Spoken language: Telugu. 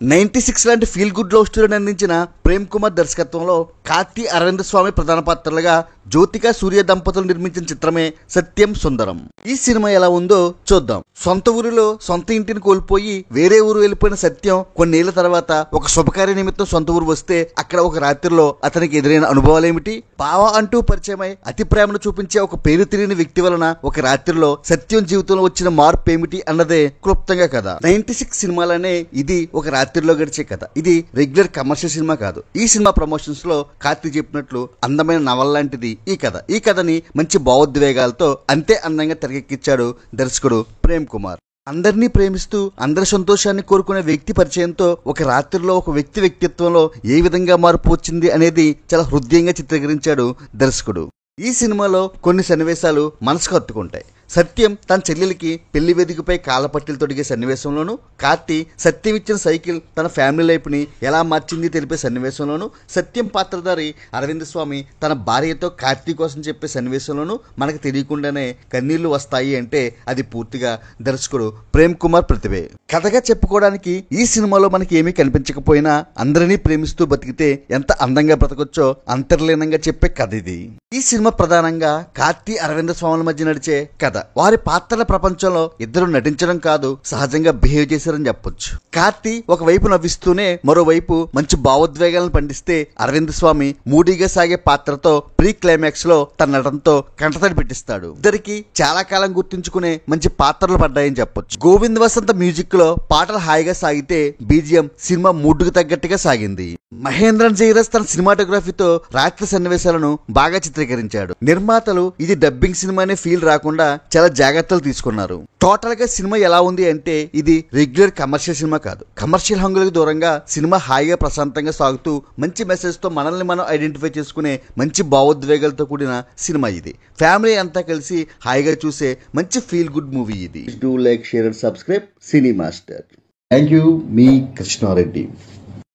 96 లాంటి ఫీల్ గుడ్ లవ్ స్టోరీని అందించిన ప్రేమ్ కుమార్ దర్శకత్వంలో కార్తీ అరవింద స్వామి ప్రధాన పాత్రలుగా జ్యోతిక సూర్య దంపతులు నిర్మించిన చిత్రమే సత్యం సుందరం. ఈ సినిమా ఎలా ఉందో చూద్దాం. సొంత ఊరిలో సొంత ఇంటిని కోల్పోయి వేరే ఊరు వెళ్ళిపోయిన సత్యం కొన్నేళ్ల తర్వాత ఒక శుభకార్య నిమిత్తం సొంత ఊరు వస్తే అక్కడ ఒక రాత్రిలో అతనికి ఎదురైన అనుభవాలేమిటి, బావ అంటూ పరిచయమై అతి ప్రేమను చూపించే ఒక పేరు తెలియని వ్యక్తి వలన ఒక రాత్రిలో సత్యం జీవితంలో వచ్చిన మార్పు ఏమిటి అన్నదే క్లుప్తంగా కథ. 96 సినిమాలనే ఇది ఒక రాత్రిలో గడిచే కథ. ఇది రెగ్యులర్ కమర్షియల్ సినిమా కాదు. ఈ సినిమా ప్రమోషన్స్ లో కార్తీ చెప్పినట్లు అందమైన నవల లాంటిది ఈ కథ. ఈ కథని మంచి భావోద్వేగాలతో అంతే అందంగా తెరకెక్కించాడు దర్శకుడు ప్రేమ్ కుమార్. అందరినీ ప్రేమిస్తూ అందరి సంతోషాన్ని కోరుకునే వ్యక్తి పరిచయంతో ఒక రాత్రిలో ఒక వ్యక్తి వ్యక్తిత్వంలో ఏ విధంగా మార్పు వచ్చింది అనేది చాలా హృదయంగా చిత్రీకరించాడు దర్శకుడు. ఈ సినిమాలో కొన్ని సన్నివేశాలు మనసుకు హత్తుకుంటాయి. సత్యం తన చెల్లెలికి పెళ్లి వేదికపై కాళ్ళపట్టీలు తొడిగే సన్నివేశంలోను, కార్తీ సత్యం ఇచ్చిన సైకిల్ తన ఫ్యామిలీ లైఫ్ని ఎలా మార్చింది తెలిపే సన్నివేశంలోను, సత్యం పాత్రధారి అరవింద్ స్వామి తన భార్యతో కార్తీ కోసం చెప్పే సన్నివేశంలోను మనకు తెలియకుండానే కన్నీళ్లు వస్తాయి అంటే అది పూర్తిగా దర్శకుడు ప్రేమ్ కుమార్ ప్రతిభే. కథగా చెప్పుకోవడానికి ఈ సినిమాలో మనకి ఏమీ కనిపించకపోయినా అందరినీ ప్రేమిస్తూ బతికితే ఎంత అందంగా బ్రతకొచ్చో అంతర్లీనంగా చెప్పే కథ ఇది. ఈ సినిమా ప్రధానంగా కార్తీ అరవింద స్వాముల మధ్య నడిచే కథ. వారి పాత్రల ప్రపంచంలో ఇద్దరు నటించడం కాదు, సహజంగా బిహేవ్ చేశారని చెప్పొచ్చు. కార్తీ ఒకవైపు నవ్విస్తూనే మరోవైపు మంచి భావోద్వేగాలను పండిస్తే అరవింద్ స్వామి మూడీగా సాగే పాత్రతో ప్రీ క్లైమాక్స్ లో తన నటనతో కంటతడి పెట్టిస్తాడు. ఇద్దరికి చాలా కాలం గుర్తుంచుకునే మంచి పాత్రలు పడ్డాయని చెప్పొచ్చు. గోవింద్ వసంత మ్యూజిక్ లో పాటలు హాయిగా సాగితే బీజిఎం సినిమా మూడ్కు తగ్గట్టుగా సాగింది. మహేంద్రన్ జైరస్ తన సినిమాటోగ్రఫీతో రాత్రి సన్నివేశాలను బాగా చిత్రీకరించాడు. నిర్మాతలు ఇది డబ్బింగ్ సినిమా అనే ఫీల్ రాకుండా చాలా జాగ్రత్తలు తీసుకున్నారు. టోటల్ గా సినిమా ఎలా ఉంది అంటే ఇది రెగ్యులర్ కమర్షియల్ సినిమా కాదు. కమర్షియల్ హంగులకు దూరంగా సినిమా హాయిగా ప్రశాంతంగా సాగుతూ మంచి మెసేజ్ తో మనల్ని మనం ఐడెంటిఫై చేసుకునే మంచి భావోద్వేగాలతో కూడిన సినిమా ఇది. ఫ్యామిలీ అంతా కలిసి హాయిగా చూసే మంచి ఫీల్ గుడ్ మూవీ ఇది. Do like, share and subscribe cine master. Thank you. మీ కృష్ణారెడ్డి.